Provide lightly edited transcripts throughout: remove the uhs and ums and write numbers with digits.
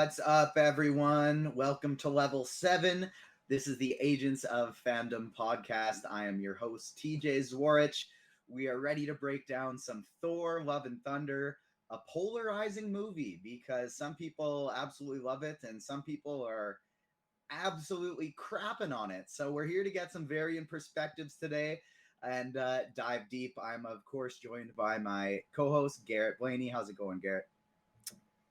What's up, everyone? Welcome to Level 7. This is the Agents of Fandom podcast. I am your host, TJ Zwarich. We are ready to break down some Thor Love and Thunder, a polarizing movie because some people absolutely love it and some people are absolutely crapping on it. So we're here to get some varying perspectives today and dive deep. I'm, of course, joined by my co-host, Garrett Blaney. How's it going, Garrett?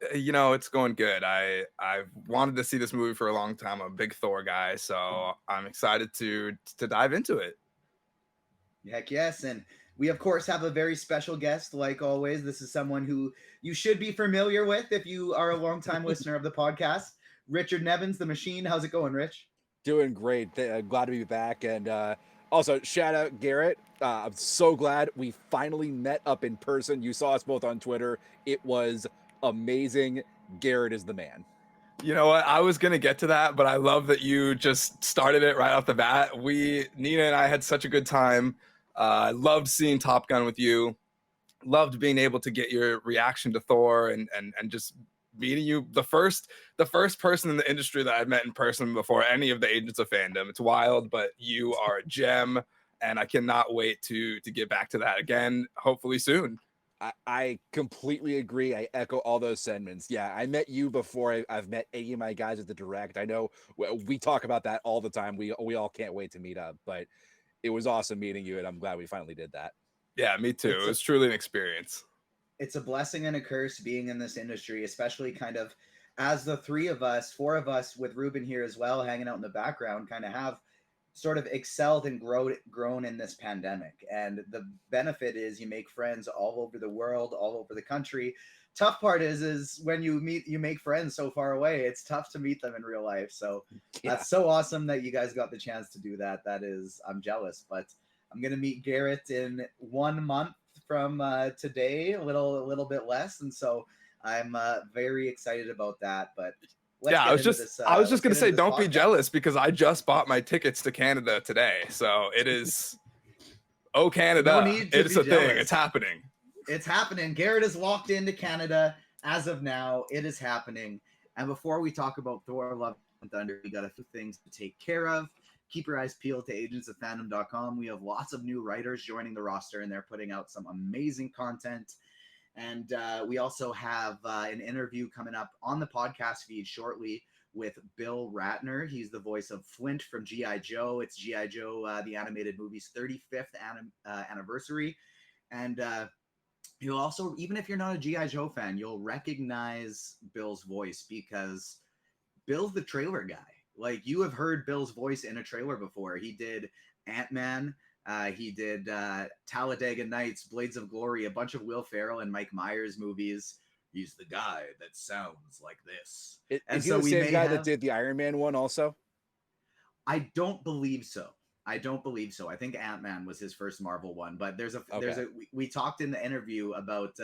It's going good. I've wanted to see this movie for a long time. I'm a big Thor guy, so I'm excited to dive into it. Heck yes. And we, of course, have a very special guest, like always. This is someone who you should be familiar with if you are a longtime listener of the podcast. Richard Nebens, the Machine. How's it going, Rich? Doing great. Glad to be back. And also, shout out Garrett. I'm so glad we finally met up in person. You saw us both on Twitter. It was amazing. Garrett is the man. You know what? I was going to get to that, but I love that you just started it right off the bat. Nina and I had such a good time. I loved seeing Top Gun with you. Loved being able to get your reaction to Thor and just meeting you. The first person in the industry that I've met in person before any of the Agents of Fandom. It's wild, but you are a gem, and I cannot wait to get back to that again, hopefully soon. I completely agree. I echo all those sentiments. Yeah, I met you before I've met any of my guys at the Direct. I know we talk about that all the time. We all can't wait to meet up, but it was awesome meeting you, and I'm glad we finally did that. Yeah, me too. It was truly an experience. It's a blessing and a curse being in this industry, especially kind of as the four of us with Ruben here as well, hanging out in the background, kind of have sort of excelled and grown in this pandemic. And the benefit is you make friends all over the world, all over the country. Tough part is when you make friends so far away, it's tough to meet them in real life. So That's so awesome that you guys got the chance to do that. I'm jealous, but I'm going to meet Garrett in 1 month from today, a little bit less. And so I'm very excited about that, but I was just going to say, don't be jealous because I just bought my tickets to Canada today. So it is, Canada, no need to it's a jealous. Thing. It's happening. It's happening. Garrett has walked into Canada as of now. It is happening. And before we talk about Thor Love and Thunder, we got a few things to take care of. Keep your eyes peeled to agentsoffandom.com. We have lots of new writers joining the roster, and they're putting out some amazing content. And we also have an interview coming up on the podcast feed shortly with Bill Ratner. He's the voice of Flint from G.I. Joe. It's G.I. Joe, the animated movie's 35th anniversary. And you'll also, even if you're not a G.I. Joe fan, you'll recognize Bill's voice because Bill's the trailer guy. Like, you have heard Bill's voice in a trailer before. He did Ant-Man. He did Talladega Nights, Blades of Glory, a bunch of Will Ferrell and Mike Myers movies. He's the guy that sounds like this. Is he the same guy that did the Iron Man one also? I don't believe so. I think Ant-Man was his first Marvel one, but we talked in the interview about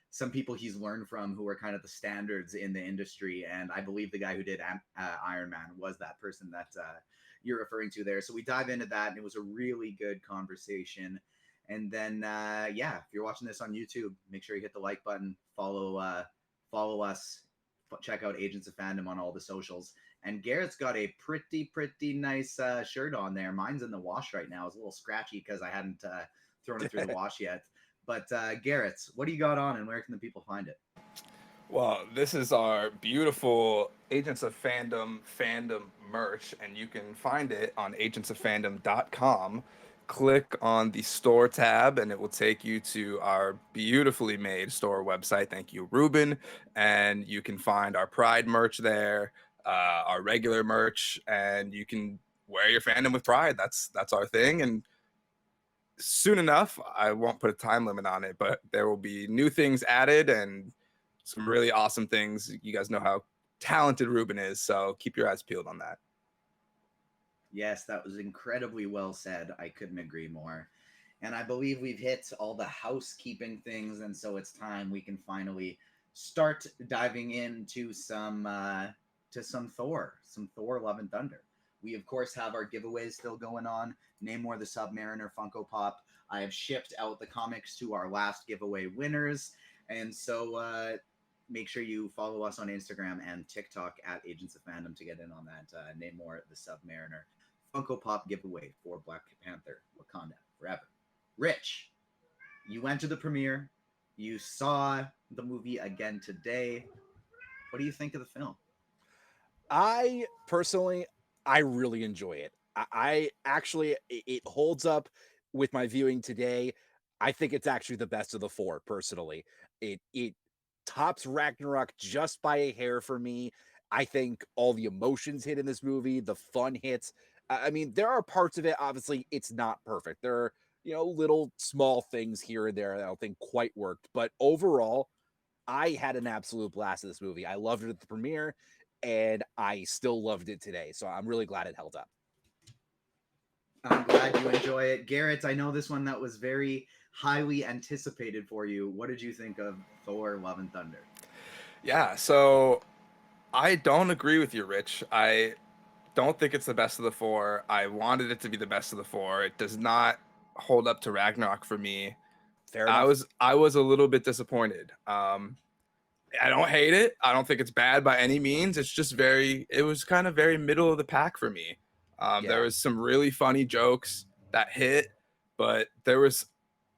some people he's learned from who are kind of the standards in the industry, and I believe the guy who did Iron Man was that person that you're referring to there. So we dive into that, and it was a really good conversation. And then, if you're watching this on YouTube, make sure you hit the like button, follow us, check out Agents of Fandom on all the socials. And Garrett's got a pretty nice shirt on there. Mine's in the wash right now. It's a little scratchy because I hadn't thrown it through the wash yet. But Garrett, what do you got on, and where can the people find it? Well, this is our beautiful Agents of Fandom merch, and you can find it on agentsoffandom.com. Click on the store tab, and it will take you to our beautifully made store website. Thank you, Ruben. And you can find our Pride merch there, our regular merch, and you can wear your fandom with pride. That's our thing. And soon enough, I won't put a time limit on it, but there will be new things added and some really awesome things. You guys know how talented Ruben is, so keep your eyes peeled on that. Yes, that was incredibly well said. I couldn't agree more. And I believe we've hit all the housekeeping things, and so it's time we can finally start diving into some Thor Love and Thunder. We, of course, have our giveaways still going on. Namor the Submariner Funko Pop. I have shipped out the comics to our last giveaway winners. And so make sure you follow us on Instagram and TikTok at Agents of Fandom to get in on that Namor the Submariner Funko Pop giveaway for Black Panther Wakanda Forever. Rich, you went to the premiere. You saw the movie again today. What do you think of the film? I personally, I really enjoy it. I actually, it holds up with my viewing today. I think it's actually the best of the four. Personally, it tops Ragnarok just by a hair for me. I think all the emotions hit in this movie, the fun hits. I mean, there are parts of it. Obviously, it's not perfect. There are little small things here and there that I don't think quite worked, but overall, I had an absolute blast of this movie. I loved it at the premiere, and I still loved it today. So I'm really glad it held up. I'm glad you enjoy it. Garrett, I know this one that was very highly anticipated for you. What did you think of Thor Love and Thunder? Yeah, so I don't agree with you, Rich. I don't think it's the best of the four. I wanted it to be the best of the four. It does not hold up to Ragnarok for me. Fair enough. I was a little bit disappointed. I don't hate it. I don't think it's bad by any means. It's just it was kind of very middle of the pack for me. There was some really funny jokes that hit, but there's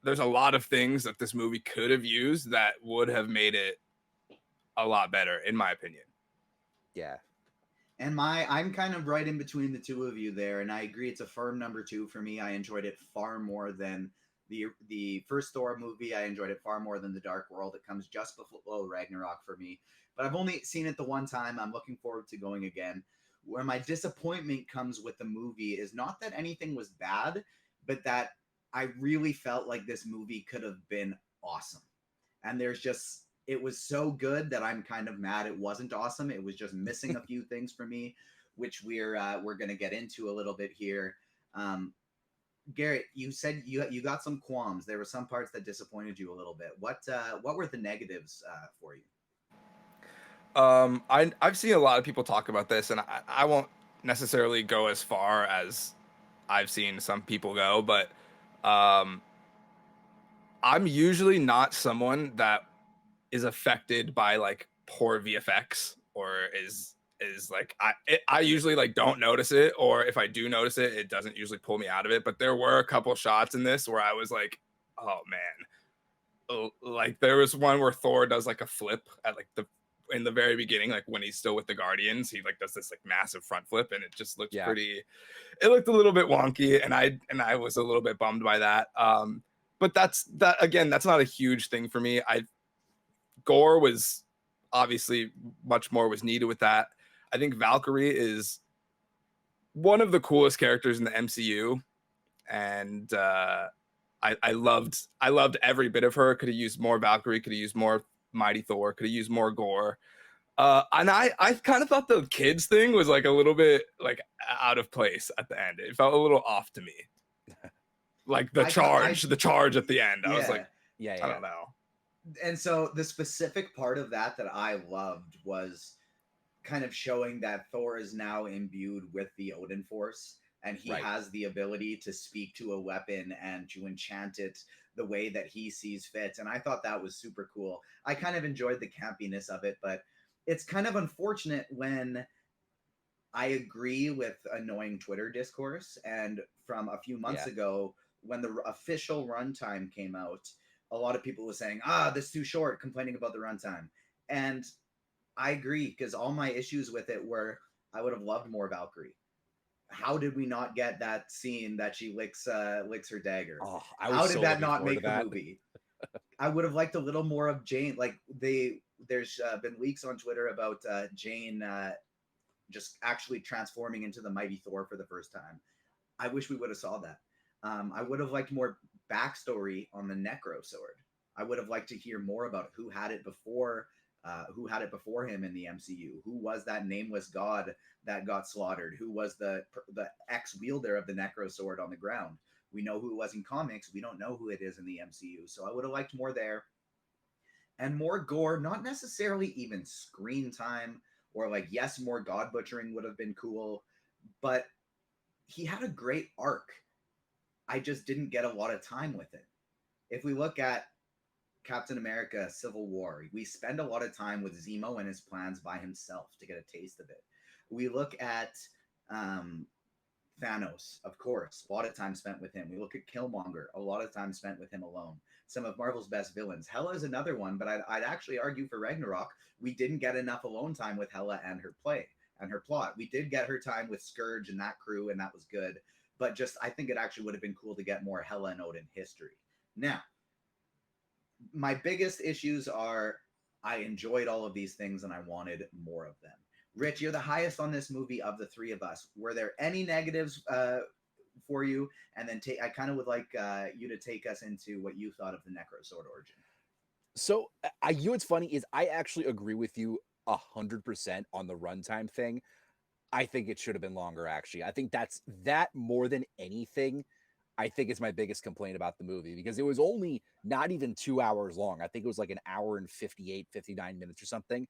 a lot of things that this movie could have used that would have made it a lot better, in my opinion. Yeah. And I'm kind of right in between the two of you there, and I agree it's a firm number 2 for me. I enjoyed it far more than the first Thor movie. I enjoyed it far more than The Dark World. It comes just below Ragnarok for me. But I've only seen it the one time. I'm looking forward to going again. Where my disappointment comes with the movie is not that anything was bad, but that I really felt like this movie could have been awesome. And it was so good that I'm kind of mad it wasn't awesome. It was just missing a few things for me, which we're going to get into a little bit here. Garrett, you said you got some qualms. There were some parts that disappointed you a little bit. What were the negatives for you? I've seen a lot of people talk about this, and I won't necessarily go as far as I've seen some people go, but I'm usually not someone that is affected by like poor VFX or is like I usually like don't notice it, or if I do notice it, it doesn't usually pull me out of it. But there were a couple shots in this where I was like, oh man. Oh, like there was one where Thor does like a flip at like in the very beginning, like when he's still with the Guardians, he like does this like massive front flip, and it just looked pretty. It looked a little bit wonky, and I was a little bit bummed by that. But that's not a huge thing for me. Gore was obviously much more was needed with that. I think Valkyrie is one of the coolest characters in the MCU, and I loved every bit of her. Could have used more Valkyrie, could have used more Mighty Thor, could have used more Gore. And I kind of thought the kids thing was like a little bit like out of place at the end. It felt a little off to me. Like the charge at the end. I was like, I don't know. And so the specific part of that I loved was kind of showing that Thor is now imbued with the Odin Force, and he has the ability to speak to a weapon and to enchant it the way that he sees fit. And I thought that was super cool. I kind of enjoyed the campiness of it, but it's kind of unfortunate when I agree with annoying Twitter discourse. And from a few months ago, when the official runtime came out, a lot of people were saying, this is too short, complaining about the runtime. And I agree, because all my issues with it were I would have loved more Valkyrie. How did we not get that scene that she licks her dagger? How did that not make the movie? I would have liked a little more of Jane. Like there's been leaks on Twitter about Jane just actually transforming into the Mighty Thor for the first time. I wish we would have saw that. I would have liked more backstory on the Necro Sword. I would have liked to hear more about who had it before him in the MCU. Who was that nameless god that got slaughtered? Who was the ex-wielder of the Necro Sword on the ground? We know who it was in comics. We don't know who it is in the MCU. So I would have liked more there. And more gore, not necessarily even screen time, or like, yes, more god butchering would have been cool, but he had a great arc. I just didn't get a lot of time with it. If we look at Captain America Civil War, we spend a lot of time with Zemo and his plans by himself to get a taste of it. We look at Thanos, of course, a lot of time spent with him. We look at Killmonger, a lot of time spent with him alone. Some of Marvel's best villains. Hela is another one, but I'd actually argue for Ragnarok, we didn't get enough alone time with Hela and her play and her plot. We did get her time with Scourge and that crew, and that was good. But just, I think it actually would have been cool to get more Hela and Odin history. Now, my biggest issues are I enjoyed all of these things and I wanted more of them. Rich, you're the highest on this movie of the three of us. Were there any negatives for you? And then I kind of would like you to take us into what you thought of the Necro Sword origin. So you know what's funny is I actually agree with you 100% on the runtime thing. I think it should have been longer, actually. I think that more than anything, I think it's my biggest complaint about the movie, because it was only not even 2 hours long. I think it was like an hour and 58, 59 minutes or something.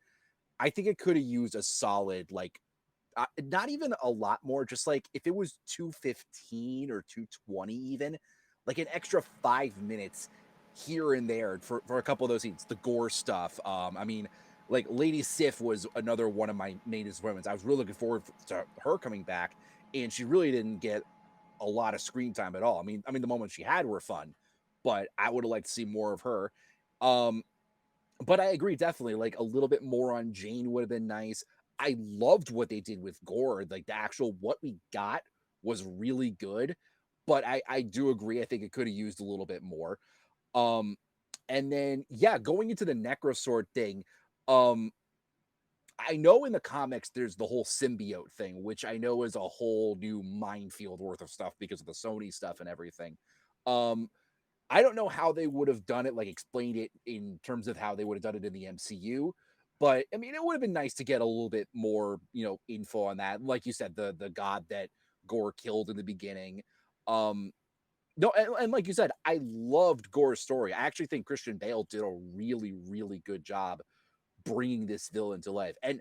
I think it could have used a solid, like, not even a lot more, just like if it was 2:15 or 2:20 even, like an extra 5 minutes here and there for a couple of those scenes, the gore stuff. I mean, like Lady Sif was another one of my main disappointments. I was really looking forward to her coming back, and she really didn't get a lot of screen time at all. I mean, the moments she had were fun, but I would have liked to see more of her. But I agree, definitely, like a little bit more on Jane would have been nice. I loved what they did with Gore. Like the actual what we got was really good, but I do agree. I think it could have used a little bit more. And then yeah, going into the Necrosword thing, I know in the comics there's the whole symbiote thing, which I know is a whole new minefield worth of stuff because of the Sony stuff and everything. I don't know how they would have done it, like explained it in terms of how they would have done it in the MCU. But I mean, it would have been nice to get a little bit more, info on that. Like you said, the god that Gore killed in the beginning. No, and like you said, I loved Gore's story. I actually think Christian Bale did a really, really good job bringing this villain to life. And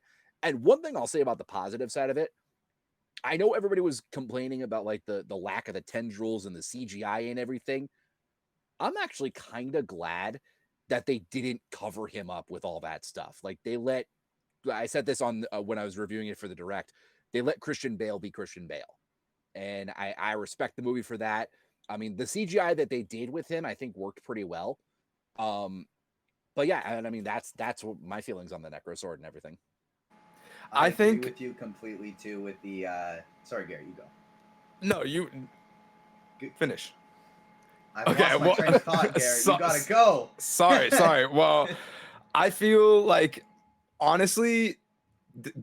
one thing I'll say about the positive side of it, I know everybody was complaining about like the lack of the tendrils and the CGI and everything. I'm actually kind of glad that they didn't cover him up with all that stuff. Like I said this on when I was reviewing it for the direct, they let Christian Bale be Christian Bale. And I respect the movie for that. I mean, the CGI that they did with him, I think worked pretty well. But yeah, and I mean, that's what my feelings on the Necrosword and everything. I agree with you completely too with the, sorry, Gary, you go. No, you finish. I've lost my train of thought, Garrett. You gotta go. Sorry. Well, I feel like, honestly,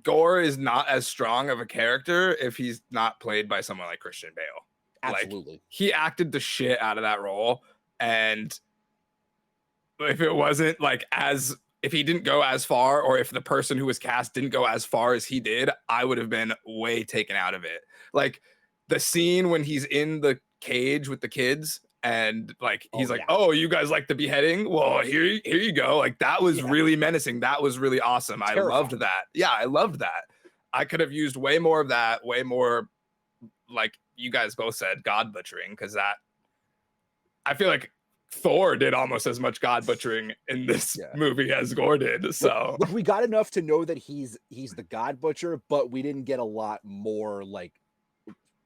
Gore is not as strong of a character if he's not played by someone like Christian Bale. Absolutely. Like, he acted the shit out of that role, and if it wasn't like if he didn't go as far, or if the person who was cast didn't go as far as he did, I would have been way taken out of it. Like the scene when he's in the cage with the kids, and like he's oh, you guys like the beheading? Well, here you go. Like that was really menacing. That was really awesome. Terrifying. I loved that. Yeah, I loved that. I could have used way more of that, way more, like you guys both said, god butchering, because that, I feel like Thor did almost as much god butchering in this movie as Gore did. So like we got enough to know that he's the god butcher, but we didn't get a lot more. Like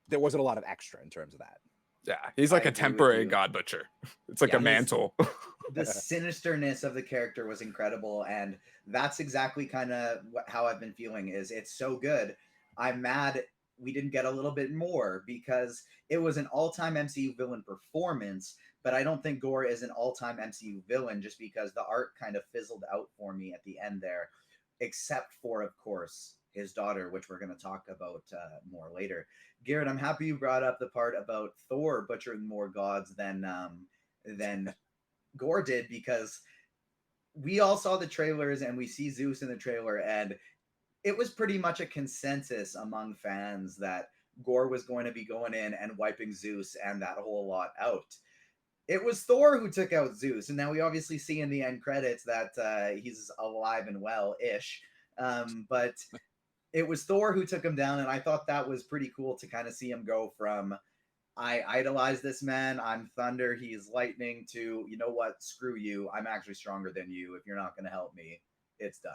there wasn't a lot of extra in terms of that. Yeah, he's like a temporary god butcher. It's like a mantle. The sinisterness of the character was incredible, and that's exactly kind of how I've been feeling. Is it's so good. I'm mad we didn't get a little bit more, because it was an all-time MCU villain performance, but I don't think Gore is an all-time MCU villain, just because the art kind of fizzled out for me at the end there, except for, of course, his daughter, which we're going to talk about more later. Garrett, I'm happy you brought up the part about Thor butchering more gods than Gore did, because we all saw the trailers and we see Zeus in the trailer, and it was pretty much a consensus among fans that Gore was going to be going in and wiping Zeus and that whole lot out. It was Thor who took out Zeus, and now we obviously see in the end credits that he's alive and well-ish, but it was Thor who took him down, and I thought that was pretty cool to kind of see him go from I idolize this man. I'm thunder. He's lightning. To, you know what? Screw you. I'm actually stronger than you. If you're not going to help me, it's done.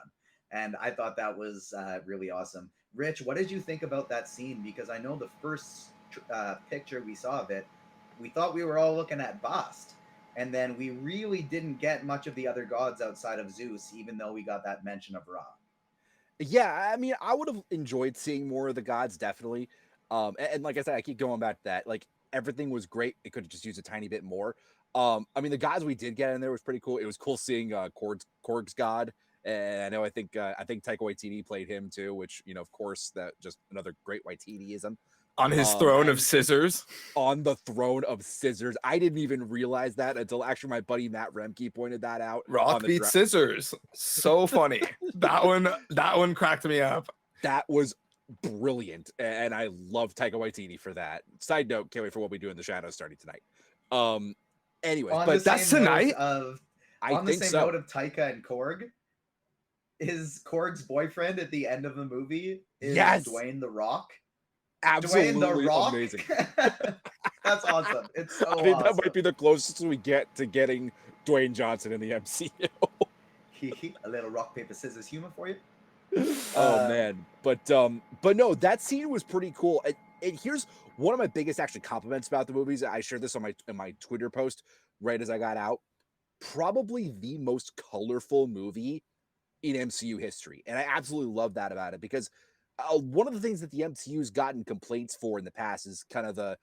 And I thought that was really awesome. Rich, what did you think about that scene? Because I know the first picture we saw of it, we thought we were all looking at Bast. And then we really didn't get much of the other gods outside of Zeus, even though we got that mention of Ra. Yeah, I mean, I would have enjoyed seeing more of the gods, definitely. And like I said, I keep going back to that. Like everything was great. It could have just used a tiny bit more. I mean, the gods we did get in there was pretty cool. It was cool seeing Korg's god. And I know I think Taika Waititi played him too, which, you know, of course, that just another great Waititiism. On his throne of scissors. On the throne of scissors. I didn't even realize that until actually my buddy Matt Remke pointed that out. Rock beats scissors. So funny. That one cracked me up. That was brilliant, and I love Taika Waititi for that. Side note, can't wait for What We Do in the Shadows starting tonight. Anyways, but that's tonight. On the same note of Taika and Korg, is Korg's boyfriend at the end of the movie is Dwayne The Rock. Absolutely Dwayne The Rock? amazing. That's awesome. It's so I think awesome. that might be the closest we get to getting Dwayne Johnson in the MCU. A little rock, paper, scissors humor for you. Oh man, but no, that scene was pretty cool. And here's one of my biggest actually compliments about the movies. I shared this on my Twitter post right as I got out. Probably the most colorful movie in MCU history, and I absolutely love that about it, because one of the things that the MCU's gotten complaints for in the past is kind of the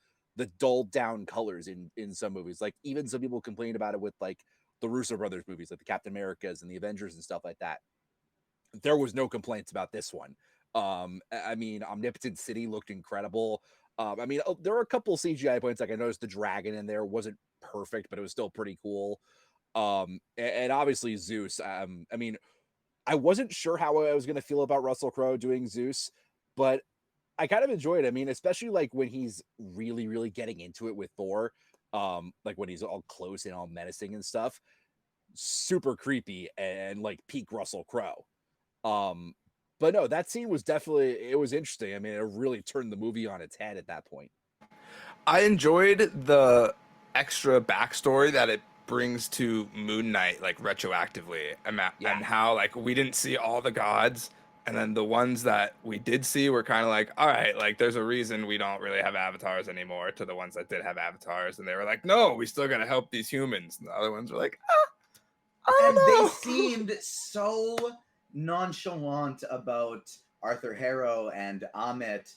dulled down colors in some movies. Like even some people complained about it with like the Russo brothers movies, like the Captain Americas and the Avengers and stuff like that. There was no complaints about this one. I mean, Omnipotent City looked incredible. I mean, there were a couple CGI points. Like I noticed the dragon in there wasn't perfect, but it was still pretty cool. And obviously Zeus. I mean, I wasn't sure how I was going to feel about Russell Crowe doing Zeus, but I kind of enjoyed it. I mean, especially like when he's really, really getting into it with Thor, like when he's all close and all menacing and stuff, super creepy and like peak Russell Crowe. But no, that scene was definitely, it was interesting. I mean, it really turned the movie on its head at that point. I enjoyed the extra backstory that it brings to Moon Knight, like retroactively, and how like we didn't see all the gods, and then the ones that we did see were kind of like, all right, like there's a reason we don't really have avatars anymore, to the ones that did have avatars, and they were like, no, we still gotta help these humans, and the other ones were like, and they seemed so nonchalant about Arthur Harrow and Amit.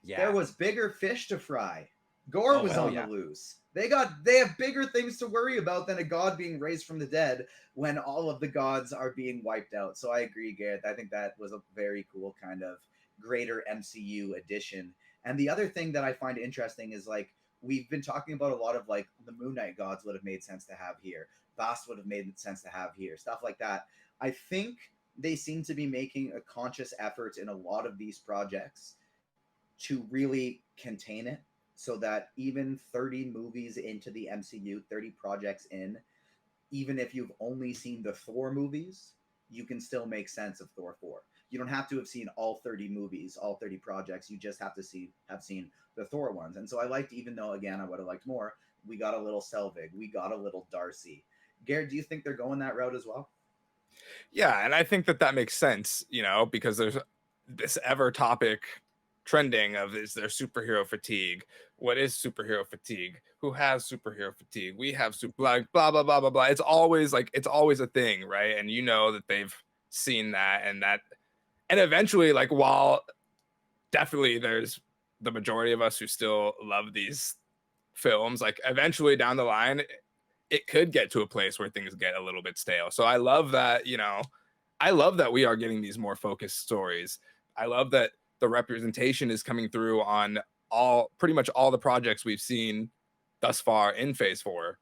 There was bigger fish to fry. Gore was on the loose. They have bigger things to worry about than a god being raised from the dead when all of the gods are being wiped out. So I agree, Garrett. I think that was a very cool kind of greater MCU addition. And the other thing that I find interesting is, like, we've been talking about a lot of like the Moon Knight gods would have made sense to have here. Bast would have made sense to have here. Stuff like that. I think they seem to be making a conscious effort in a lot of these projects to really contain it, so that even 30 movies into the MCU, 30 projects in, even if you've only seen the Thor movies, you can still make sense of Thor 4. You don't have to have seen all 30 movies, all 30 projects. You just have to have seen the Thor ones. And so I liked, even though, again, I would have liked more, we got a little Selvig, we got a little Darcy. Garrett, do you think they're going that route as well? Yeah, and I think that makes sense, you know, because there's this ever topic trending of, is there superhero fatigue? What is superhero fatigue? Who has superhero fatigue? We have like blah blah blah blah blah. It's always a thing, right? And you know that they've seen that, and eventually, like, while definitely there's the majority of us who still love these films, like eventually down the line it could get to a place where things get a little bit stale. So I love that, you know, I love that we are getting these more focused stories. I love that the representation is coming through on pretty much all the projects we've seen thus far in Phase 4.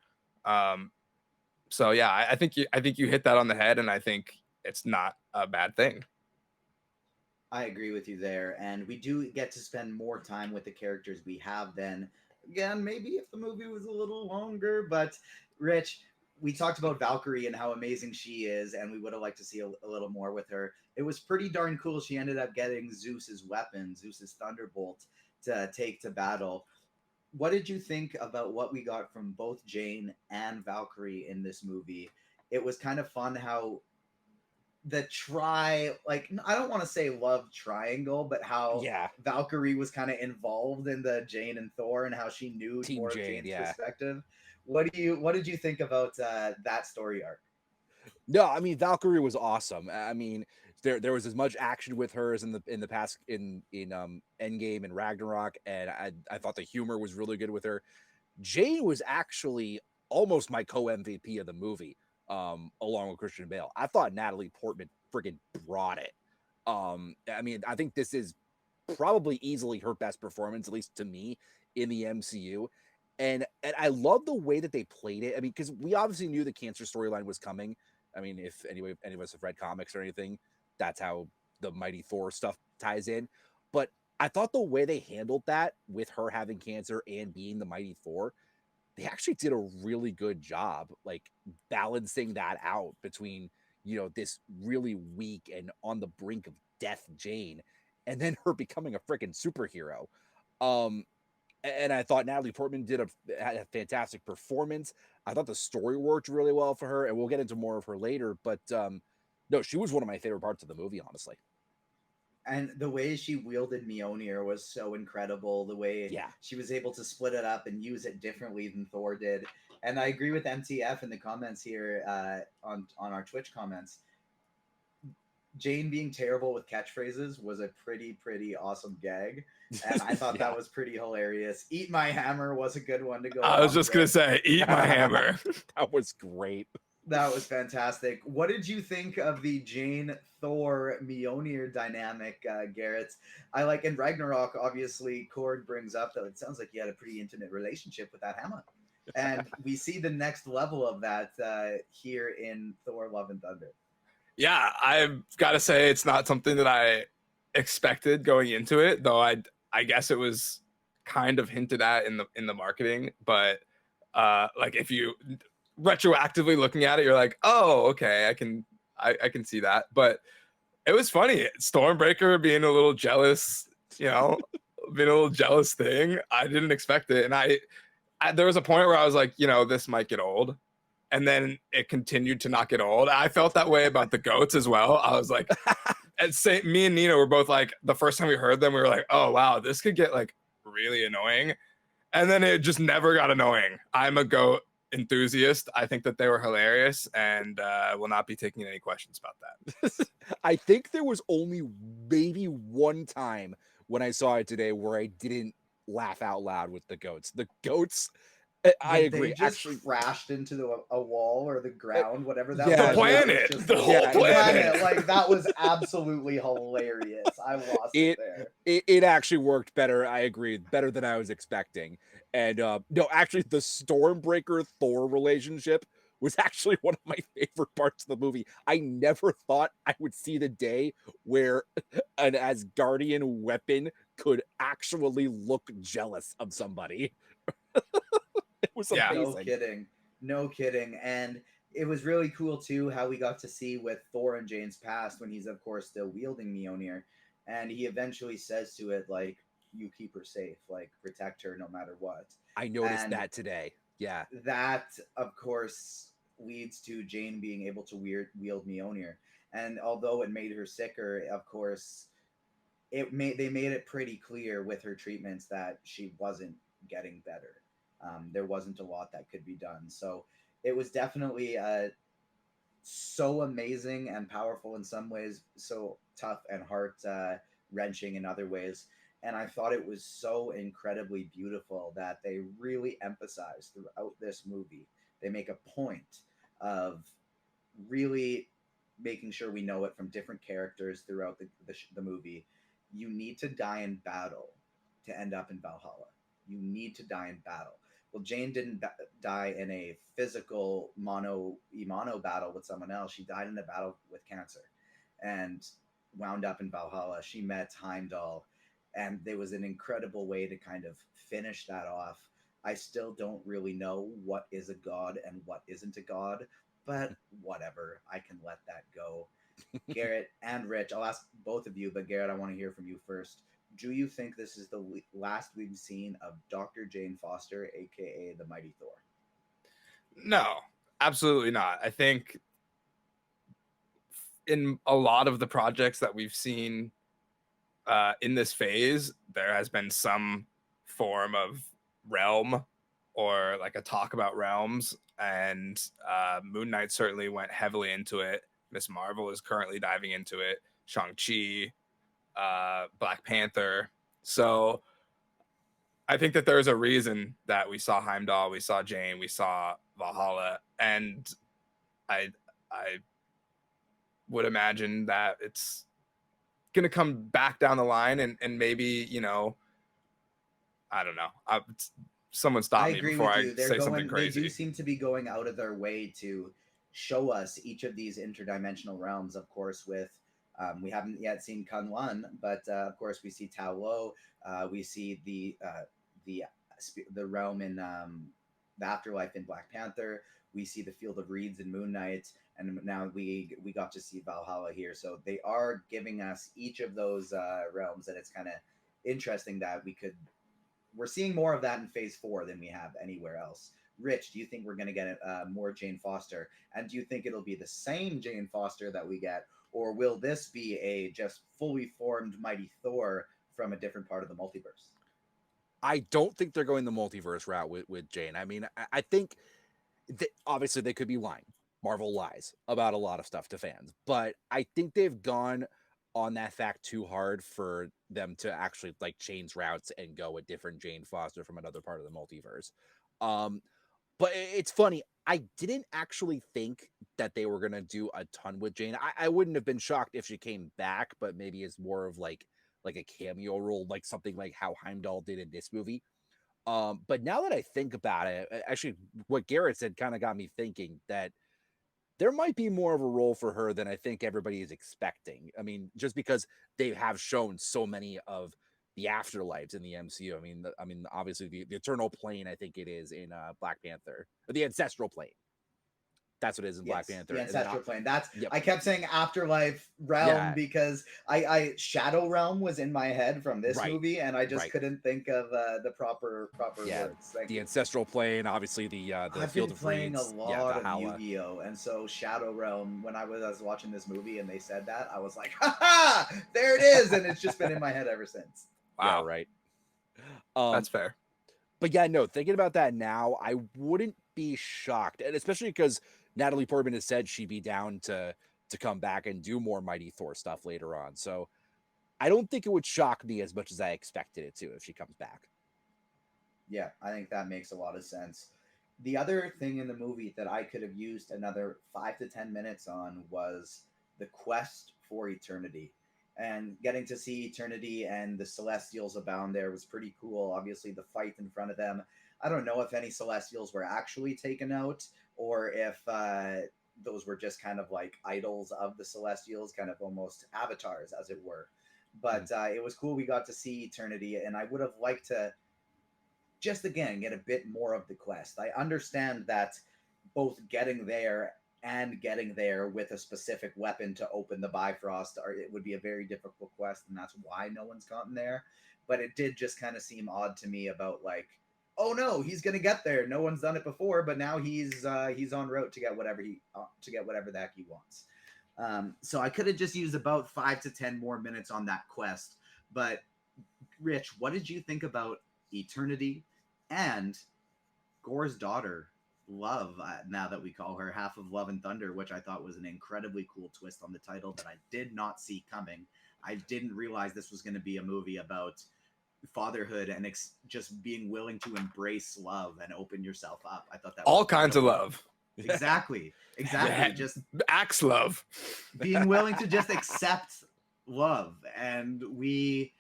So yeah, I think you hit that on the head, and I think it's not a bad thing. I agree with you there, and we do get to spend more time with the characters we have then. Again, maybe if the movie was a little longer, but Rich, we talked about Valkyrie and how amazing she is, and we would have liked to see a little more with her. It was pretty darn cool. She ended up getting Zeus's weapon, Zeus's Thunderbolt, to take to battle. what did you think about what we got from both Jane and Valkyrie in this movie? It was kind of fun how I don't want to say love triangle, but how Yeah, Valkyrie was kind of involved in the Jane and Thor and how she knew Team more of Jane. Jane's Yeah. perspective. What did you think about that story arc? No, I mean Valkyrie was awesome. I mean, there was as much action with her as in the past in Endgame and Ragnarok, and I thought the humor was really good with her. Jane was actually almost my co MVP of the movie, along with Christian Bale. I thought Natalie Portman friggin' brought it. I mean, I think this is probably easily her best performance, at least to me, in the MCU. And I love the way that they played it. I mean, because we obviously knew the cancer storyline was coming. I mean, if any of us have read comics or anything, that's how the Mighty Thor stuff ties in. But I thought the way they handled that with her having cancer and being the Mighty Thor, they actually did a really good job, like balancing that out between, this really weak and on the brink of death Jane, and then her becoming a freaking superhero. Um, and I thought Natalie Portman had a fantastic performance. I thought the story worked really well for her, and we'll get into more of her later. But no, she was one of my favorite parts of the movie, honestly. And the way she wielded Mjolnir was so incredible. The way Yeah, she was able to split it up and use it differently than Thor did. And I agree with MTF in the comments here on our Twitch comments. Jane being terrible with catchphrases was a pretty awesome gag, and I thought yeah. that was pretty hilarious. Eat my hammer was a good one to go I was along just gonna with. say, eat my hammer. That was great. That was fantastic. What did you think of the Jane Thor Mjolnir dynamic, Garrett? I like in Ragnarok. Obviously, Cord brings up that it sounds like you had a pretty intimate relationship with that hammer, and we see the next level of that here in Thor: Love and Thunder. Yeah, I've got to say it's not something that I expected going into it, though I guess it was kind of hinted at in the marketing, but like if you retroactively looking at it, you're like, "Oh, okay, I can see that." But it was funny. Stormbreaker being a little jealous, you know, being a little jealous thing. I didn't expect it, and there was a point where I was like, this might get old, and then it continued to not get old. I felt that way about the goats as well. I was like, me and Nina were both like, the first time we heard them, we were like, oh wow, this could get like really annoying, and then it just never got annoying. I'm a goat enthusiast. I think that they were hilarious, and will not be taking any questions about that. I think there was only maybe one time when I saw it today where I didn't laugh out loud with the goats. The goats, I Did they agree. just Actually, crashed into a wall or the ground, whatever that yeah, The was? no, That was planet, just the whole yeah, the planet. planet. Like that was absolutely hilarious. I lost it it, there. it actually worked better. I agree, better than I was expecting. And no, actually, the Stormbreaker Thor relationship was actually one of my favorite parts of the movie. I never thought I would see the day where an Asgardian weapon could actually look jealous of somebody. It was Yeah. No amazing. kidding. No kidding. And it was really cool too how we got to see with Thor and Jane's past when he's of course still wielding Mjolnir, and he eventually says to it like, "You keep her safe, like protect her no matter what." I noticed And that today. Yeah. that of course leads to Jane being able to wield Mjolnir. And although it made her sicker, of course, they made it pretty clear with her treatments that she wasn't getting better. There wasn't a lot that could be done. So it was definitely so amazing and powerful in some ways, so tough and heart wrenching in other ways. And I thought it was so incredibly beautiful that they really emphasize throughout this movie. They make a point of really making sure we know it from different characters throughout the movie. You need to die in battle to end up in Valhalla. You need to die in battle. Well, Jane didn't die in a physical mono battle with someone else. She died in a battle with cancer and wound up in Valhalla. She met Heimdall, and there was an incredible way to kind of finish that off. I still don't really know what is a god and what isn't a god, but whatever. I can let that go. Garrett and Rich, I'll ask both of you, but Garrett, I want to hear from you first. do you think this is the last we've seen of Dr. Jane Foster, aka the Mighty Thor? No, absolutely not. I think in a lot of the projects that we've seen in this phase, there has been some form of realm or like a talk about realms, and Moon Knight certainly went heavily into it. Miss Marvel is currently diving into it. Shang-Chi, Black Panther. So I think that there's a reason that we saw Heimdall, we saw Jane, we saw Valhalla, and I would imagine that it's going to come back down the line, and maybe, you know, I don't know. Someone stop I me agree before with I you. They're say something going. They crazy. do seem to be going out of their way to show us each of these interdimensional realms. Of course, with we haven't yet seen Kunlun, but of course we see Tao Lo. We see the the realm in the afterlife in Black Panther. We see the Field of Reeds in Moon Knight, and now we got to see Valhalla here. So they are giving us each of those realms, and it's kind of interesting that we're seeing more of that in Phase 4 than we have anywhere else. Rich, do you think we're going to get more Jane Foster? And do you think it'll be the same Jane Foster that we get, or will this be a just fully formed Mighty Thor from a different part of the multiverse? I don't think they're going the multiverse route with Jane. I mean, I think obviously they could be lying. Marvel lies about a lot of stuff to fans, but I think they've gone on that fact too hard for them to actually like change routes and go a different Jane Foster from another part of the multiverse. But it's funny. I didn't actually think that they were gonna do a ton with Jane. I wouldn't have been shocked if she came back, but maybe it's more of like a cameo role, like something like how Heimdall did in this movie. But now that I think about it, actually, what Garrett said kind of got me thinking that there might be more of a role for her than I think everybody is expecting. I mean, just because they have shown so many of the afterlives in the MCU. I mean, obviously the eternal plane, I think it is in Black Panther, or the ancestral plane. That's what it is in Black Panther. The ancestral plane. That's yep. I kept saying afterlife realm because I Shadow Realm was in my head from this movie, and I just couldn't think of the proper words. The ancestral plane, obviously the I've Field been of playing Reeds, a lot of Yu-Gi-Oh, and so Shadow Realm. When I was watching this movie and they said that, I was like, "Ha ha! There it is!" And it's just been in my head ever since. Wow, yeah, right. That's fair. But yeah, no, thinking about that now, I wouldn't be shocked, and especially because Natalie Portman has said she'd be down to come back and do more Mighty Thor stuff later on. So I don't think it would shock me as much as I expected it to if she comes back. Yeah, I think that makes a lot of sense. The other thing in the movie that I could have used another 5 to 10 minutes on was the quest for eternity. And getting to see eternity and the Celestials abound there was pretty cool. Obviously, the fight in front of them. I don't know if any Celestials were actually taken out or if those were just kind of like idols of the Celestials, kind of almost avatars, as it were. But it was cool. We got to see eternity, and I would have liked to just again get a bit more of the quest. I understand that both getting there and getting there with a specific weapon to open the Bifrost it would be a very difficult quest, and that's why no one's gotten there. But it did just kind of seem odd to me about like, oh no, he's gonna get there. No one's done it before, but now he's on route to get whatever the heck he wants. So I could have just used about 5 to 10 more minutes on that quest. But Rich, what did you think about eternity and Gore's daughter, Love, now that we call her half of Love and Thunder, which I thought was an incredibly cool twist on the title that I did not see coming. I didn't realize this was going to be a movie about fatherhood and just being willing to embrace love and open yourself up. I thought that all kinds of love. Exactly. Yeah, just axe love. Being willing to just accept love, and we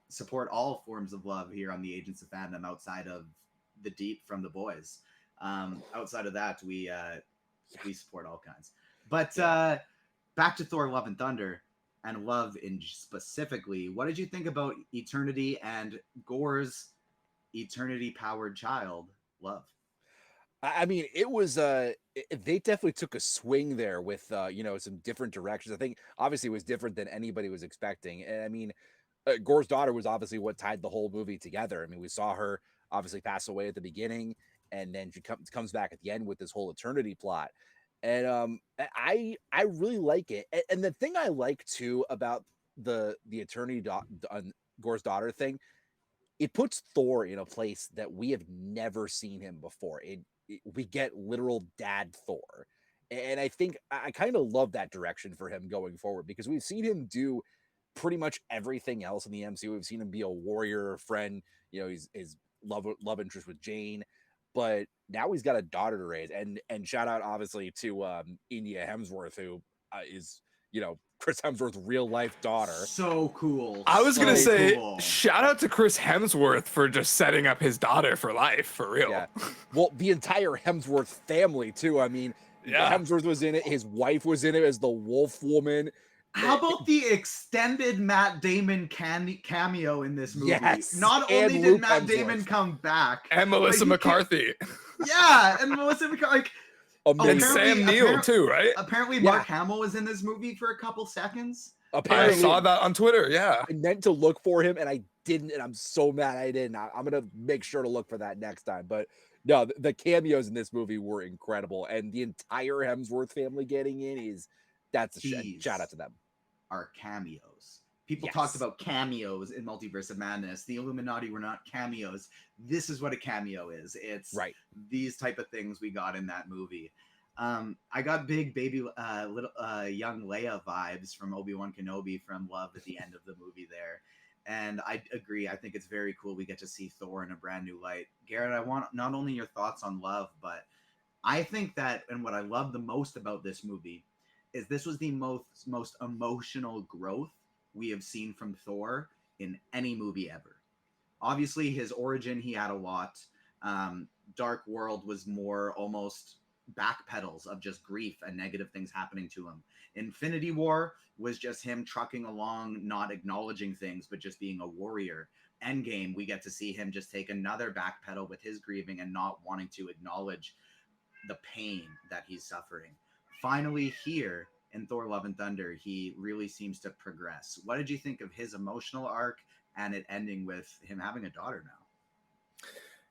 support all forms of love here on the Agents of Fandom outside of the deep from the boys. Outside of that, we support all kinds. But back to Thor Love and Thunder and Love in specifically, what did you think about eternity and Gore's eternity powered child, Love? I mean, it was they definitely took a swing there with some different directions. I think obviously it was different than anybody was expecting. And I mean, Gore's daughter was obviously what tied the whole movie together. I mean, we saw her obviously pass away at the beginning, and then she comes back at the end with this whole eternity plot. And I really like it. And the thing I like too about the eternity Gore's daughter thing, it puts Thor in a place that we have never seen him before. We get literal dad Thor. And I think I kind of love that direction for him going forward, because we've seen him do pretty much everything else in the MCU. We've seen him be a warrior, a friend, he's his love interest with Jane, but now he's got a daughter to raise. And shout out obviously to India Hemsworth, who is, Chris Hemsworth's real life daughter. So cool. I was gonna say, cool. shout out to Chris Hemsworth for just setting up his daughter for life, for real. Yeah. Well, the entire Hemsworth family too. I mean, Hemsworth was in it. His wife was in it as the Wolf Woman. How about the extended Matt Damon cameo in this movie? Yes. Not And only did Luke Matt Hemsworth. Damon come back, And Melissa McCarthy. Yeah, and Melissa McCarthy. And Sam Neill too, right? Apparently, Mark Hamill was in this movie for a couple seconds. Apparently, I saw that on Twitter. Yeah, I meant to look for him and I didn't, and I'm so mad I didn't. I'm gonna make sure to look for that next time. But no, the cameos in this movie were incredible, and the entire Hemsworth family getting in that's a shout out to them. Are cameos. People talked about cameos in Multiverse of Madness. The Illuminati were not cameos. This is what a cameo is. It's these type of things we got in that movie. I got big baby little young Leia vibes from Obi-Wan Kenobi from Love at the end of the movie there. And I agree. I think it's very cool we get to see Thor in a brand new light. Garrett, I want not only your thoughts on Love, but I think that, and what I love the most about this movie is this was the most emotional growth we have seen from Thor in any movie ever. Obviously, his origin, he had a lot. Dark World was more almost backpedals of just grief and negative things happening to him. Infinity War was just him trucking along, not acknowledging things, but just being a warrior. Endgame, we get to see him just take another backpedal with his grieving and not wanting to acknowledge the pain that he's suffering. Finally, here in Thor Love and Thunder, he really seems to progress. What did you think of his emotional arc and it ending with him having a daughter now?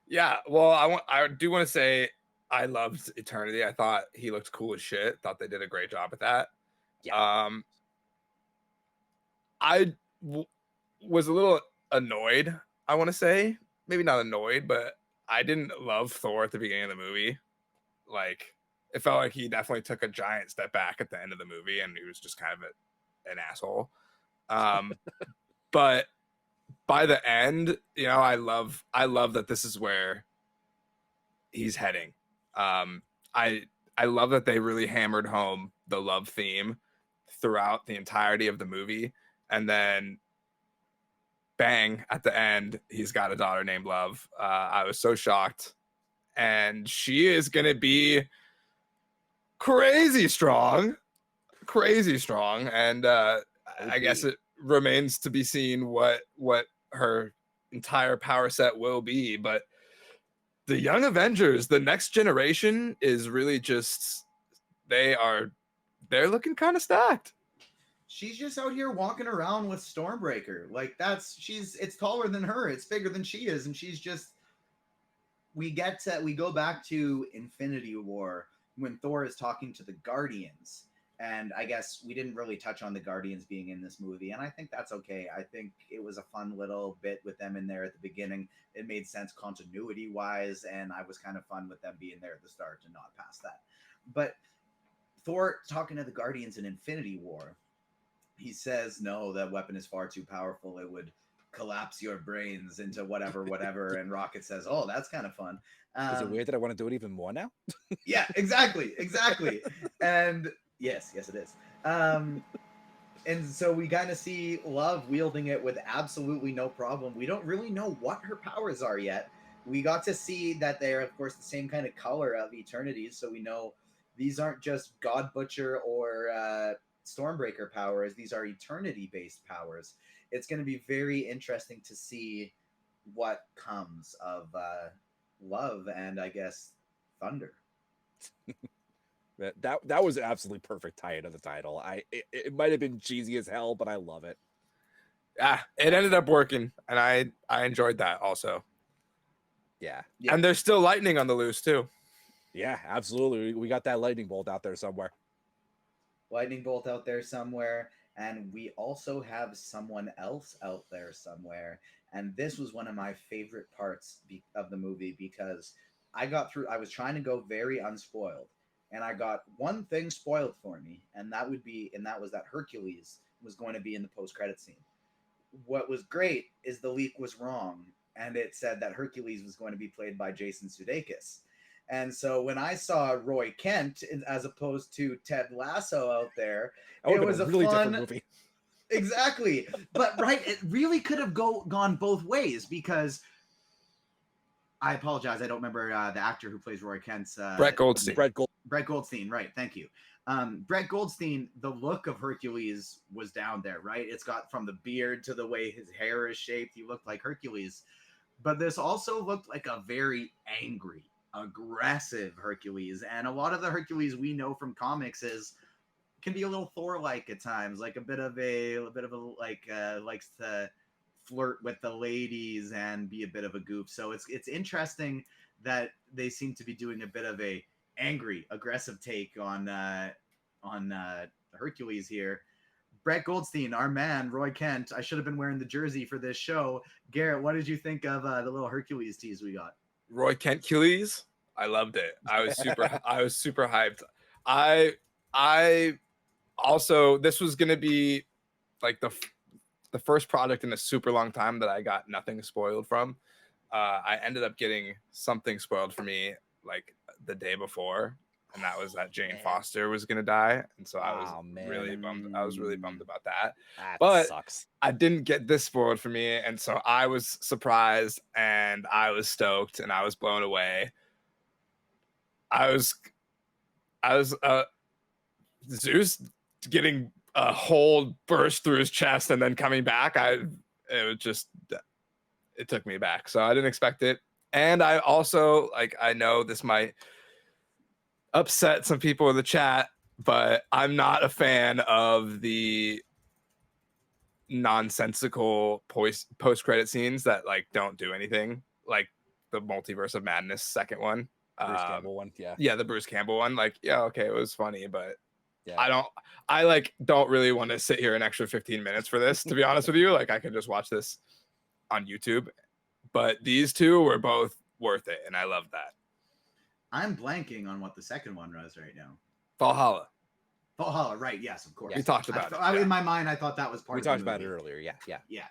Yeah, well, I do want to say I loved Eternity. I thought he looked cool as shit. Thought they did a great job with that. Yeah. Was a little annoyed, I want to say. Maybe not annoyed, but I didn't love Thor at the beginning of the movie. Like, it felt like he definitely took a giant step back at the end of the movie, and he was just kind of an asshole. But by the end, I love that this is where he's heading. I love that they really hammered home the love theme throughout the entirety of the movie, and then bang, at the end, he's got a daughter named Love. I was so shocked, and she is gonna be crazy strong, and I guess it remains to be seen what her entire power set will be. But the Young Avengers, the next generation, is really just they're looking kind of stacked. She's just out here walking around with Stormbreaker. Like, it's taller than her, it's bigger than she is, and she's just we go back to Infinity War when Thor is talking to the Guardians. And I guess we didn't really touch on the Guardians being in this movie, and I think that's okay. I think it was a fun little bit with them in there at the beginning. It made sense continuity-wise, and I was kind of fun with them being there at the start and not past that. But Thor talking to the Guardians in Infinity War, he says, no, that weapon is far too powerful. It would collapse your brains into whatever, and Rocket says, oh, that's kind of fun. Is it weird that I want to do it even more now? Yeah, exactly. And yes, it is. And so we kind of see Love wielding it with absolutely no problem. We don't really know what her powers are yet. We got to see that they're, of course, the same kind of color of Eternity, so we know these aren't just God Butcher or Stormbreaker powers. These are Eternity-based powers. It's going to be very interesting to see what comes of Love and, I guess, Thunder. That was an absolutely perfect tie-in of the title. It might have been cheesy as hell, but I love it. It ended up working, and I enjoyed that also. Yeah. Yeah. And there's still lightning on the loose too. Yeah, absolutely. We got that lightning bolt out there somewhere. Lightning bolt out there somewhere, and we also have someone else out there somewhere. And this was one of my favorite parts of the movie because I was trying to go very unspoiled, and I got one thing spoiled for me, and that was that Hercules was going to be in the post-credit scene. What was great is the leak was wrong, and it said that Hercules was going to be played by Jason Sudeikis. And so when I saw Roy Kent as opposed to Ted Lasso out there, it was a really fun different movie. Exactly. But right, it really could have gone both ways because I apologize, I don't remember the actor who plays Roy Kent's Brett Goldstein. Brett Goldstein, right? Thank you. Brett Goldstein, the look of Hercules was down there, right? It's got from the beard to the way his hair is shaped. He looked like Hercules. But this also looked like a very angry, aggressive Hercules. And a lot of the Hercules we know from comics can be a little Thor-like at times, like a bit of a likes to flirt with the ladies and be a bit of a goof. So it's interesting that they seem to be doing a bit of a angry, aggressive take on Hercules here. Brett Goldstein, our man, Roy Kent. I should have been wearing the jersey for this show. Garrett, what did you think of the little Hercules tease we got? Roy Kent Achilles. I loved it. I was super hyped. I also, this was gonna be like the first product in a super long time that I got nothing spoiled from. I ended up getting something spoiled for me like the day before, and that was that Jane Foster was gonna die, and so I was really bummed. I was really bummed about that. But sucks. I didn't get this spoiled for me, and so I was surprised, and I was stoked, and I was blown away. I was Zeus getting a hole burst through his chest and then coming back. It took me back. So I didn't expect it. And I also, like, I know this might upset some people in the chat, but I'm not a fan of the nonsensical post-credit scenes that like don't do anything, like the Multiverse of Madness second one. Bruce Campbell one, yeah, the Bruce Campbell one. Like, yeah, okay, it was funny, but yeah. I don't really want to sit here an extra 15 minutes for this, to be honest with you. Like, I could just watch this on YouTube, but these two were both worth it, and I love that. I'm blanking on what the second one was right now. Valhalla, right? Yes, of course. Yeah. We talked about it. In my mind, I thought that was part. We talked about it earlier. Yeah.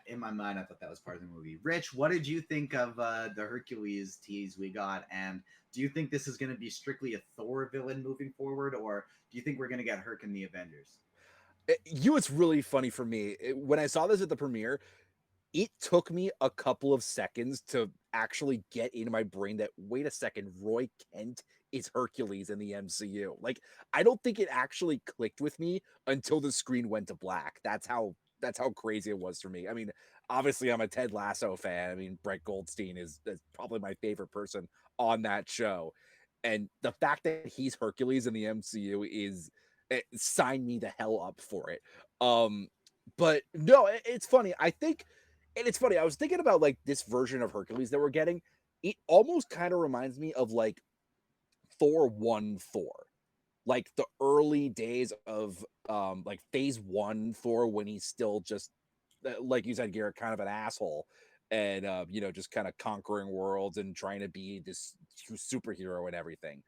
In my mind, I thought that was part of the movie. Rich, what did you think of the Hercules tease we got? And do you think this is going to be strictly a Thor villain moving forward, or do you think we're going to get Herc in the Avengers? It's really funny for me. When I saw this at the premiere, it took me a couple of seconds to actually get into my brain that, wait a second, Roy Kent is Hercules in the MCU. Like, I don't think it actually clicked with me until the screen went to black. That's how crazy it was for me. I mean, obviously I'm a Ted Lasso fan. I mean, Brett Goldstein is probably my favorite person on that show. And the fact that he's Hercules in the MCU is sign me the hell up for it. But no, it's funny. I think, and it's funny, I was thinking about like this version of Hercules that we're getting. It almost kind of reminds me of like Thor 1 Thor, like the early days of like phase 1 Thor, when he's still just, like you said, Garrett, kind of an asshole, and just kind of conquering worlds and trying to be this superhero and everything.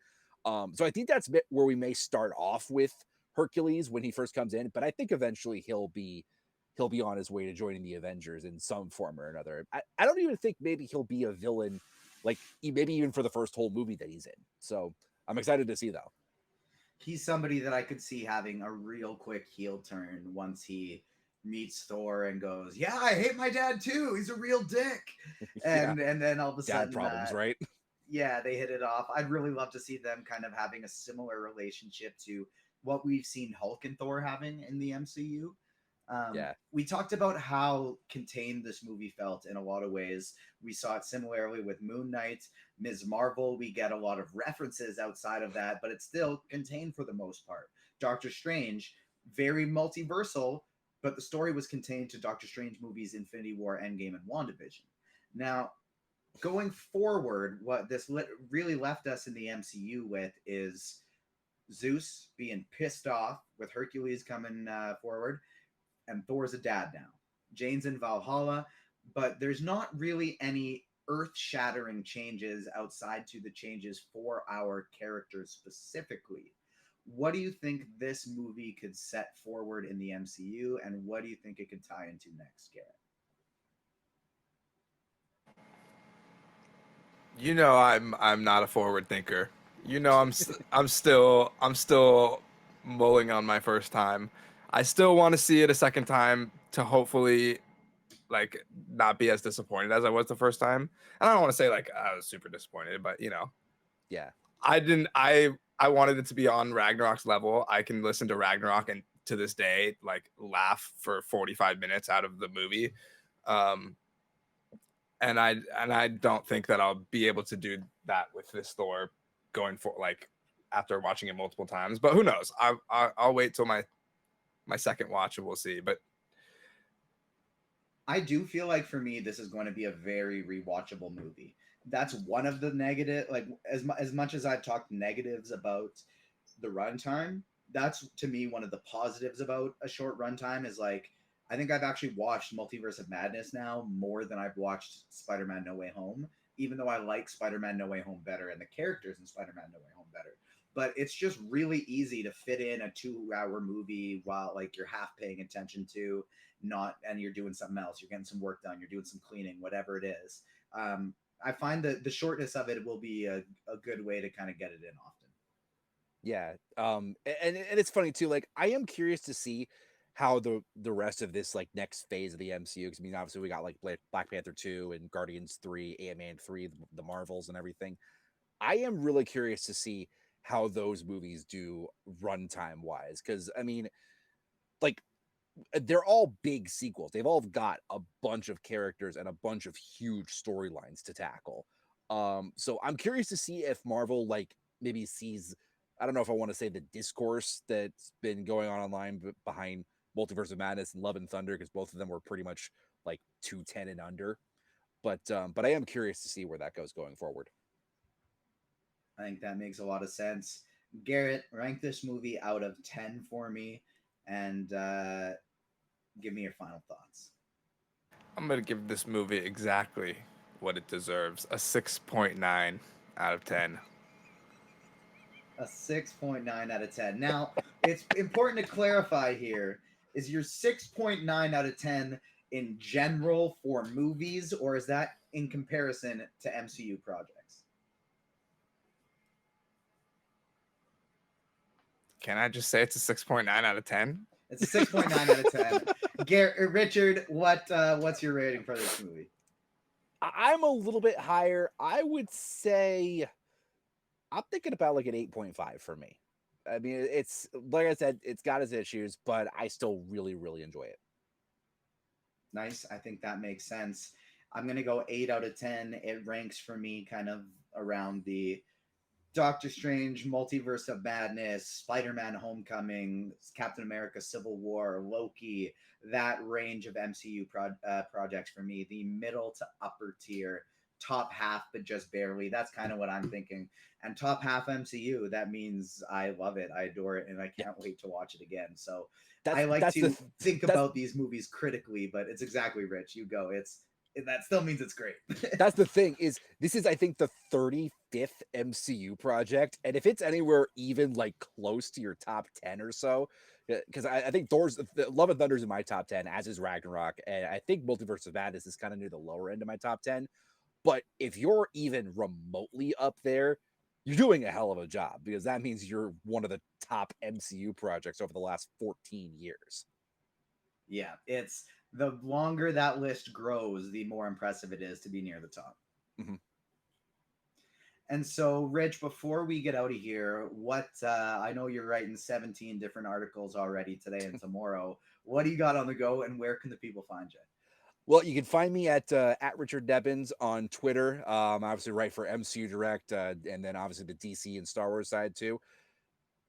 So I think that's where we may start off with Hercules when he first comes in, but I think eventually he'll be on his way to joining the Avengers in some form or another. I don't even think maybe he'll be a villain, like maybe even for the first whole movie that he's in. So I'm excited to see, though. He's somebody that I could see having a real quick heel turn once he meets Thor and goes, "Yeah, I hate my dad too. He's a real dick." And then all of a sudden, problems, right? Yeah, they hit it off. I'd really love to see them kind of having a similar relationship to what we've seen Hulk and Thor having in the MCU. We talked about how contained this movie felt in a lot of ways. We saw it similarly with Moon Knight, Ms. Marvel. We get a lot of references outside of that, but it's still contained for the most part. Doctor Strange, very multiversal, but the story was contained to Doctor Strange movies Infinity War, Endgame, and WandaVision. Now, going forward, what this really left us in the MCU with is Zeus being pissed off with Hercules coming forward, and Thor's a dad now. Jane's in Valhalla, but there's not really any earth-shattering changes outside to the changes for our characters specifically. What do you think this movie could set forward in the MCU, and what do you think it could tie into next, Garrett? You know, I'm not a forward thinker. You know, I'm still mulling on my first time. I still want to see it a second time to hopefully like not be as disappointed as I was the first time. And I don't want to say like I was super disappointed, but you know, Yeah. I wanted it to be on Ragnarok's level. I can listen to Ragnarok and to this day like laugh for 45 minutes out of the movie. And I don't think that I'll be able to do that with this Thor going for like after watching it multiple times. But who knows? I'll wait till my second watch and we'll see. But I do feel like for me, this is going to be a very rewatchable movie. That's one of the negative, like as much as I've talked negatives about the runtime, that's to me one of the positives about a short runtime is like I think I've actually watched Multiverse of Madness now more than I've watched Spider-Man No Way Home, even though I like Spider-Man No Way Home better and the characters in Spider-Man No Way Home better. But it's just really easy to fit in a 2-hour movie while like you're half paying attention to not and you're doing something else, you're getting some work done, you're doing some cleaning, whatever it is. I find that the shortness of it will be a good way to kind of get it in often. Yeah. And it's funny too. Like, I am curious to see how the rest of this like next phase of the MCU. Because I mean, obviously we got like Black Panther 2 and Guardians 3, Ant-Man 3, the Marvels and everything. I am really curious to see how those movies do runtime wise. Because I mean, like they're all big sequels. They've all got a bunch of characters and a bunch of huge storylines to tackle. So I'm curious to see if Marvel like maybe sees, I don't know if I want to say the discourse that's been going on online behind Multiverse of Madness and Love and Thunder, because both of them were pretty much like 210 and under. But I am curious to see where that goes going forward. I think that makes a lot of sense. Garrett, rank this movie out of 10 for me and give me your final thoughts. I'm gonna give this movie exactly what it deserves, a 6.9 out of 10. A 6.9 out of 10. Now, it's important to clarify here, is your 6.9 out of 10 in general for movies, or is that in comparison to MCU projects? Can I just say it's a 6.9 out of 10? It's a 6.9 out of 10. Richard, what's your rating for this movie? I'm a little bit higher. I would say I'm thinking about like an 8.5 for me. I mean, it's like I said, it's got its issues, but I still really, really enjoy it. Nice. I think that makes sense. I'm going to go 8 out of 10. It ranks for me kind of around the Doctor Strange, Multiverse of Madness, Spider-Man Homecoming, Captain America Civil War, Loki, that range of MCU projects for me. The middle to upper tier, top half, but just barely. That's kind of what I'm thinking. And top half MCU, that means I love it, I adore it, and I can't wait to watch it again. So I like to think about these movies critically, but it's exactly Rich. You go. That still means it's great. That's the thing is this is, I think, the 35th MCU project. And if it's anywhere even like close to your top 10 or so, because I think Love and Thunder is in my top 10, as is Ragnarok. And I think Multiverse of Madness is kind of near the lower end of my top 10. But if you're even remotely up there, you're doing a hell of a job, because that means you're one of the top MCU projects over the last 14 years. Yeah, it's the longer that list grows, the more impressive it is to be near the top. Mm-hmm. And so, Rich, before we get out of here, I know you're writing 17 different articles already today and tomorrow. What do you got on the go, and where can the people find you? Well, you can find me at Richard Nebens on Twitter. Obviously, write for MCU Direct, and then obviously the DC and Star Wars side too.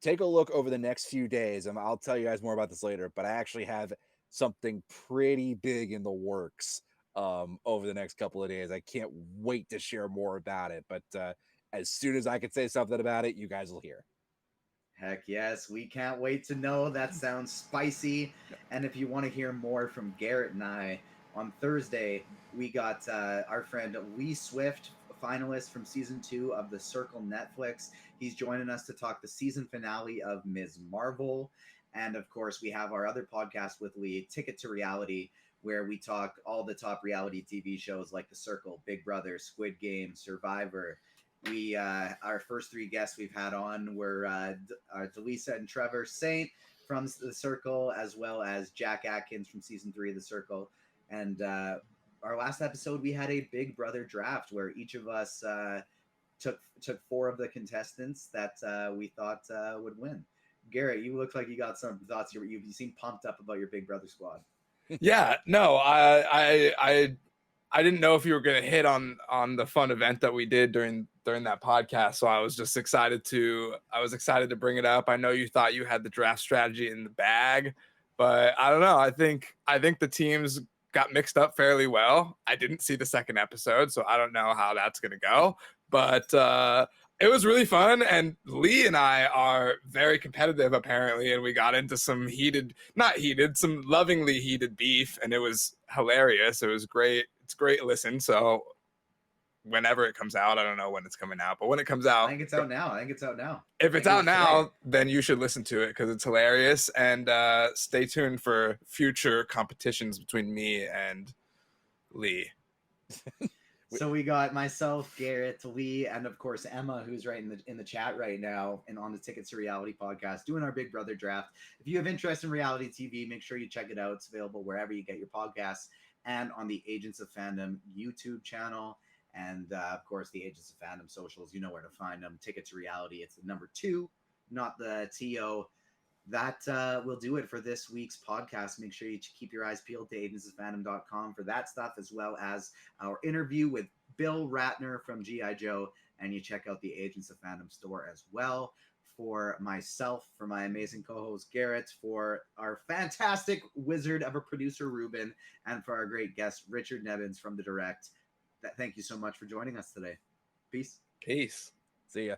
Take a look over the next few days, and I'll tell you guys more about this later. But I actually have something pretty big in the works over the next couple of days. I can't wait to share more about it, but as soon as I can say something about it, you guys will hear. Heck yes, we can't wait to know. That sounds spicy. And if you want to hear more from Garrett and I, on Thursday, we got our friend Lee Swift, finalist from season 2 of The Circle Netflix. He's joining us to talk the season finale of Ms. Marvel. And of course, we have our other podcast with Lee, Ticket to Reality, where we talk all the top reality TV shows like The Circle, Big Brother, Squid Game, Survivor. We our first 3 guests we've had on were Delisa and Trevor Saint from The Circle, as well as Jack Atkins from season 3 of The Circle. And our last episode, we had a Big Brother draft where each of us took 4 of the contestants that we thought would win. Garrett, you look like you got some thoughts. You seem pumped up about your Big Brother squad. Yeah, no, I didn't know if you were going to hit on the fun event that we did during that podcast, so I was just excited to bring it up. I know you thought you had the draft strategy in the bag, but I don't know. I think the teams got mixed up fairly well. I didn't see the second episode, so I don't know how that's going to go, but it was really fun, and Lee and I are very competitive apparently, and we got into some some lovingly heated beef, and it was hilarious. It was great. It's great listen. So whenever it comes out, I don't know when it's coming out, but when it comes out, I think it's out now. If it's out now, then you should listen to it because it's hilarious, and stay tuned for future competitions between me and Lee. So we got myself, Garrett, Lee, and of course Emma, who's right in the chat right now and on the Tickets to Reality podcast, doing our Big Brother draft. If you have interest in reality TV, make sure you check it out. It's available wherever you get your podcasts and on the Agents of Fandom YouTube channel, and of course the Agents of Fandom socials. You know where to find them. Ticket to Reality. It's the number 2, not the TO. That will do it for this week's podcast. Make sure you keep your eyes peeled to agentsofandom.com for that stuff, as well as our interview with Bill Ratner from G.I. Joe, and you check out the Agents of Fandom store as well. For myself, for my amazing co-host Garrett, for our fantastic wizard of a producer Ruben, and for our great guest Richard Nebens from The Direct. Thank you so much for joining us today. Peace. Peace. See ya.